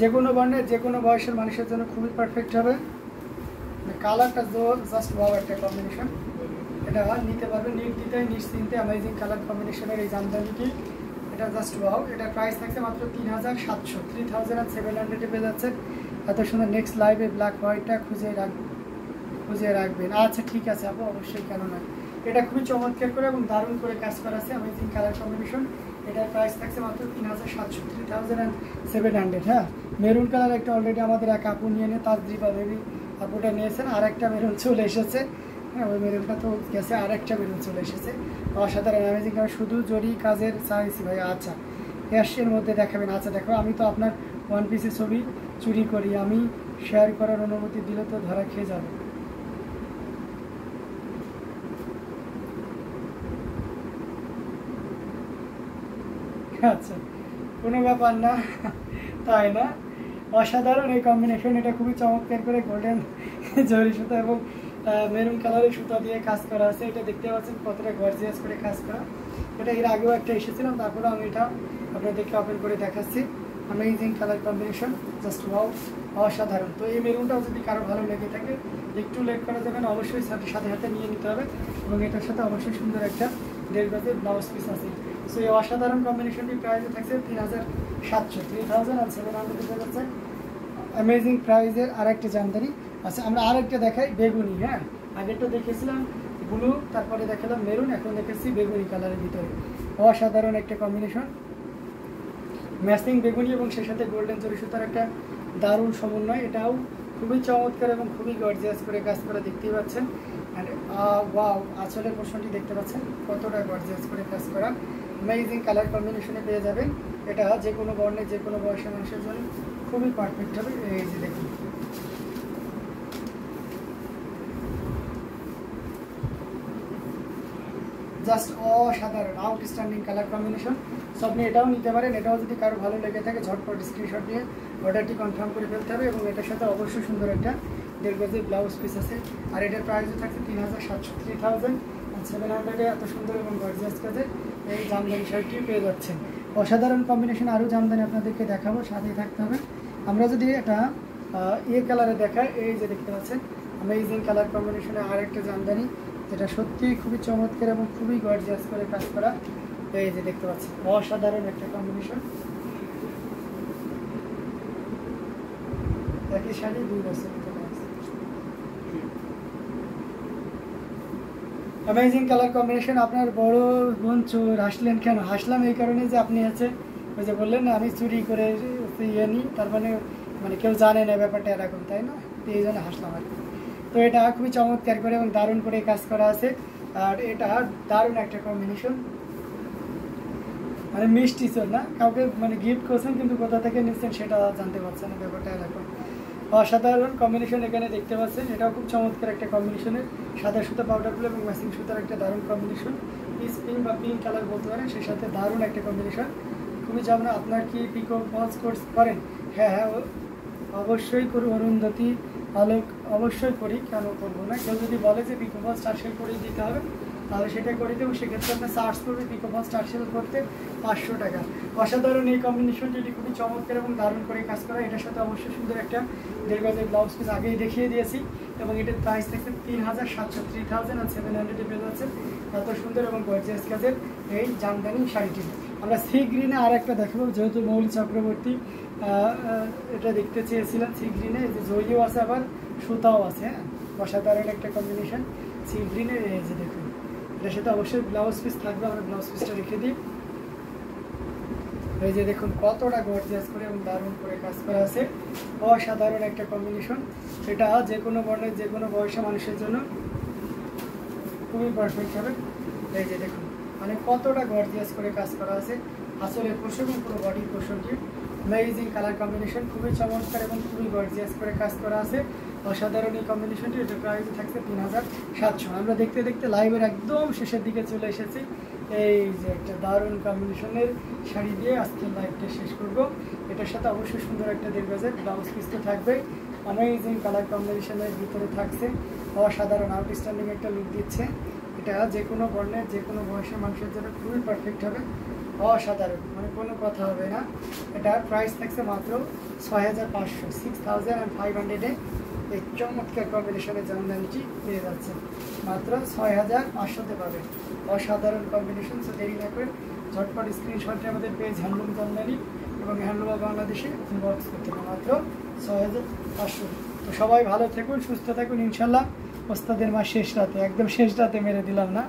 যে কোনো বর্ণের যে কোনো বয়সের মানুষের জন্য খুবই পারফেক্ট হবে। কালারটা জাস্ট ওয়াও একটা কম্বিনেশন, এটা নিতে পারবে নির্দ্বিধায় নিশ্চিন্তে। অ্যামেজিং কালার কম্বিনেশনের এই জামদানিটি, এটা জাস্ট ওয়াও। এটা প্রাইস থাকছে মাত্র 3700, 3700 পেয়ে যাচ্ছে। এত সুন্দর নেক্সট লাইভে ব্ল্যাক হোয়াইটটা খুঁজে রাখবেন। আচ্ছা ঠিক আছে আপু, অবশ্যই, কেন নয়। এটা খুবই চমৎকার করে এবং দারুণ করে কাজ করা আছে, অ্যামেজিং কালার কম্বিনেশন। এটার প্রাইস থাকছে মাত্র 3700, 3700। হ্যাঁ, মেরুন কালার একটা অলরেডি আমাদের এক আপু নিয়ে তাজরিবা বেবি আপুটা নিয়েছেন, আর একটা মেরুন চলে এসেছে। হ্যাঁ, ওই মেরুনটা তো গেছে, আর একটা মেরুন চলে এসেছে। অসাধারণ অ্যামেজিং কালার, শুধু জরি কাজের চাইছি ভাই। আচ্ছা এর মধ্যে দেখাবেন। আচ্ছা দেখো, আমি তো আপনার ওয়ান পিসের ছবি চুরি করি, আমি শেয়ার করার অনুমতি দিলে তো ধরা খেয়ে যাবে। আচ্ছা কোনো ব্যাপার না, তাই না? অসাধারণ এই কম্বিনেশন, এটা খুবই চমৎকার করে গোল্ডেন জরি সুতা এবং মেরুন কালারের সুতা দিয়ে কাজ করা আছে। এটা দেখতে পাচ্ছেন কতটা গর্জিয়াস করে কাজ করা। এটা এর আগেও একটা এসেছিলাম, তারপরে আমি এটা আপনাদেরকে ওপেন করে দেখাচ্ছি। Amazing colour combination, just wow, অসাধারণ। তো এই মেরুনটাও যদি কারো ভালো লেগে থাকে, একটু লেট করা যাবে না, অবশ্যই সাথে সাথে নিয়ে নিতে হবে। এবং এটার সাথে অবশ্যই সুন্দর একটা 1.5 গজের ব্লাউজ পিস আছে। সো এই অসাধারণ কম্বিনেশনটি প্রাইসে থাকছে 3700, 3700 পেয়ে যাচ্ছে। অ্যামেজিং প্রাইজের আরেকটা জামদানি। আচ্ছা আমরা আরেকটা দেখাই, বেগুনি। হ্যাঁ, আগেরটা দেখেছিলাম ব্লু, তারপরে দেখালাম মেরুন, এখন দেখেছি বেগুনি কালারের ভিতরে। অসাধারণ একটা কম্বিনেশন, ম্যাচিং বেগুনি এবং সেই সাথে গোল্ডেন জরি সুতার একটা দারুণ সমন্বয়। এটাও খুবই চমৎকার এবং খুবই গর্জিয়াস করে কাজ করা, দেখতেই পাচ্ছেন। অ্যান্ড ওয়াও, আঁচলের পোর্শনটি দেখতে পাচ্ছেন কতটা গর্জিয়াস করে কাজ করা। অ্যামেজিং কালার কম্বিনেশনে পেয়ে যাবেন। এটা যে কোনো বর্ণের যে কোনো বয়সের মানুষের জন্য খুবই পারফেক্ট হবে। এই যে দেখুন, জাস্ট অসাধারণ আউটস্ট্যান্ডিং কালার কম্বিনেশন। সো আপনি এটাও নিতে পারেন। এটাও যদি কারো ভালো লেগে থাকে, ঝটপট স্ক্রিনশট দিয়ে অর্ডারটি কনফার্ম করে ফেলতে হবে। এবং এটার সাথে অবশ্যই সুন্দর একটা 1.5 গজের ব্লাউজ পিস আছে। আর এটার প্রাইসও থাকছে 3700, 3700 এত সুন্দর এবং গর্জিয়াস কাজের এই জামদানি শাড়িটি পেয়ে যাচ্ছেন। অসাধারণ কম্বিনেশন, আরও জামদানি আপনাদেরকে দেখাবো, সাথেই থাকতে হবে। আমরা যদি এটা কালারে দেখাই, এই যে দেখতে পাচ্ছেন অ্যামেজিং কালার কম্বিনেশনে আর একটা জামদানি, যেটা সত্যিই খুবই চমৎকার এবং খুবই গর্জিয়াস করে কাজ করা। এই যে দেখতে পাচ্ছি অসাধারণ একটা কম্বিনেশন। একই শাড়ি 2 বছর। Amazing colour combination. আপনার বড় বোন চোর, হাসলেন কেন? হাসলাম এই কারণে যে আপনি আছে ওই যে বললেন না আমি চুরি করে ইয়ে নিই, তার মানে কেউ জানে না ব্যাপারটা এরকম, তাই না? এই জন্য হাসলাম আর কি। তো এটা খুবই চমৎকার করে এবং দারুণ করে কাজ করা আছে। আর এটা দারুণ একটা কম্বিনেশন, মানে মিষ্টি চোর না, কাউকে মানে গিফট করছেন কিন্তু কোথা থেকে নিচ্ছেন সেটা জানতে পারছেন না, ব্যাপারটা এরকম। অসাধারণ কম্বিনেশন এখানে দেখতে পাচ্ছেন। এটাও খুব চমৎকার একটা কম্বিনেশনের, সাদা সুতা পাউডার ফুল এবং ম্যাচিং সুতার একটা দারুণ কম্বিনেশন। পিস পিঙ্ক বা পিঙ্ক কালার বলতে পারেন, সেই সাথে দারুণ একটা কম্বিনেশন, খুবই যেমন। আপনার কি পিকো ফলস কোর্স করেন? হ্যাঁ, অবশ্যই করি অরুন্ধতী আলোক, অবশ্যই করি, কেন করবো না। কেউ যদি বলে যে পিকো ফলস টার্সেল করে দিতে হবে, তাহলে সেটা করে দেবো। সেক্ষেত্রে আপনার চার্জ করবে পিকো ফলস টার্সেল করতে 500 টাকা। অসাধারণ এই কম্বিনেশন, যেটি খুবই চমৎকার এবং দারুণ করে কাজ করা। এটার সাথে অবশ্যই সুন্দর একটা 1.5 গজের ব্লাউজ পিস আগেই দেখিয়ে দিয়েছি। এবং এটার প্রাইস থাকছে 3700, 3700 পেয়ে যাচ্ছে। এত সুন্দর এবং গর্জিয়াস কাজের এই জামদানি শাড়িটি। আমরা সি গ্রিনে আর একটা দেখাবো, যেহেতু মৌলি চক্রবর্তী এটা দেখতে চেয়েছিলাম। সি গ্রিনে এই যে জরিও আছে, আবার সুতাও আছে। হ্যাঁ, অসাধারণ একটা কম্বিনেশন সি গ্রিনে। এই যে দেখুন, এটার সাথে অবশ্যই ব্লাউজ পিস থাকবে, আমরা ব্লাউজ পিসটা রেখে দিই। এই যে দেখুন কতটা গর্জিয়াস করে এবং দারুণ করে কাজ করা আছে। অসাধারণ একটা কম্বিনেশন, এটা যে কোনো বর্ণের যে কোনো বয়সের মানুষের জন্য খুবই পারফেক্ট হবে। এই যে দেখুন মানে কতটা গর্জিয়াস করে কাজ করা আছে। আসলের পোশাক এবং পুরো বডির পোশাকটি অ্যামেজিং কালার কম্বিনেশন, খুবই চমৎকার এবং খুবই গর্জিয়াস করে কাজ করা আছে। অসাধারণ এই কম্বিনেশনটি, এটা প্রাইস থাকছে 3700। আমরা দেখতে দেখতে লাইভের একদম শেষের দিকে চলে এসেছি। এই যে একটা দারুণ কম্বিনেশনের শাড়ি দিয়ে আজকের লাইভটা শেষ করব। এটার সাথে অবশ্যই সুন্দর একটা 1.5 গজের ব্লাউজ পিস তো থাকবে। অ্যামেজিং কালার কম্বিনেশনের ভিতরে থাকছে অসাধারণ আউটস্ট্যান্ডিং একটা লুক দিচ্ছে। এটা যে কোনো বর্ণের যে কোনো বয়সের মানুষের জন্য খুবই পারফেক্ট হবে। অসাধারণ, মানে কোনো কথা হবে না। এটা প্রাইস থাকছে মাত্র 6500, 6500-এ এই চমৎকার কম্বিনেশনের জামদানিটি পেয়ে যাচ্ছে মাত্র 6500-তে পাবেন। অসাধারণ কম্বিনেশন। সো দেরি না করে ঝটপট স্ক্রিনশটে আমাদের পেজ হ্যান্ডলুম জামদানি এবং হ্যান্ডলুম বাংলাদেশে ইনবক্স করতে হবে মাত্র 6500। তো সবাই ভালো থাকুন, সুস্থ থাকুন ইনশাল্লাহ। ওস্তাদের মা শেষ রাতে, একদম শেষ রাতে মেরে দিলাম না।